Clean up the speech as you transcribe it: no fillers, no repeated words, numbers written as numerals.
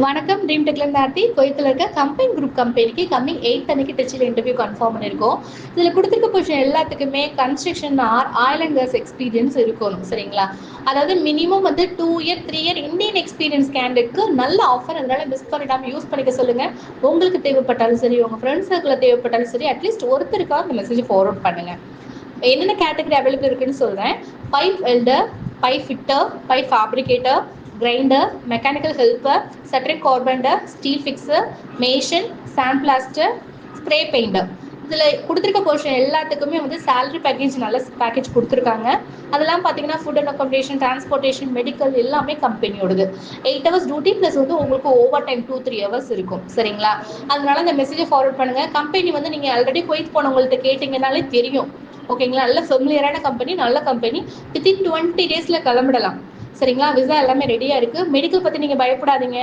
வணக்கம். ட்ரீம் டெக்ல நார்த்தி கோயத்தில் இருக்க company group கம்பெனிக்கு கம்மிங் 8 அன்னைக்கு டெச்சில் இன்டர்வியூ கன்ஃபார்ம் பண்ணியிருக்கோம். இதில் கொடுத்துருக்க பொசிஷன் எல்லாத்துக்குமே construction oil and gas experience இருக்கணும். சரிங்களா? அதாவது minimum 2 year 3 year Indian experience கேண்டிடேட்க்கு நல்ல ஆஃபர். அதனால மிஸ் பண்ணிடாமல் யூஸ் பண்ணிக்க சொல்லுங்கள். உங்களுக்கு தேவைப்பட்டாலும் சரி, உங்கள் ஃப்ரெண்ட்ஸ் சர்க்கிளில் தேவைப்பட்டாலும் சரி, அட்லீஸ்ட் ஒருத்தருக்காக அந்த மெசேஜ் ஃபார்வர்ட் பண்ணுங்கள். என்னென்ன கேட்டகரி அவைலபிள் இருக்குன்னு சொல்கிறேன். Pipe welder, pipe fitter, pipe fabricator, grinder, mechanical helper, shuttering carpenter, steel fixer, mason, sand plaster, spray painter. இதில் கொடுத்துருக்க போர்ஷன் எல்லாத்துக்குமே சேலரி பேக்கேஜ் நல்ல பேக்கேஜ் கொடுத்துருக்காங்க. அதெல்லாம் பார்த்தீங்கன்னா food and accommodation, transportation, medical எல்லாமே கம்பெனியோடது. 8 ஹவர்ஸ் டியூட்டி ப்ளஸ் உங்களுக்கு ஓவர் டைம் 2-3 ஹவர்ஸ் இருக்கும். சரிங்களா? அதனால அந்த மெசேஜை ஃபார்வர்ட் பண்ணுங்கள். கம்பெனி நீங்கள் ஆல்ரெடி குவைத் போனவங்கள்ட்ட கேட்டிங்கனாலே தெரியும். ஓகேங்களா? நல்ல ஃபெமிலியரான கம்பெனி, நல்ல கம்பெனி. வித்தின் 20 டேஸில் கிளம்பிடலாம். சரிங்களா? விசா எல்லாமே ரெடியாக இருக்குது. மெடிக்கல் பற்றி நீங்கள் பயப்படாதீங்க.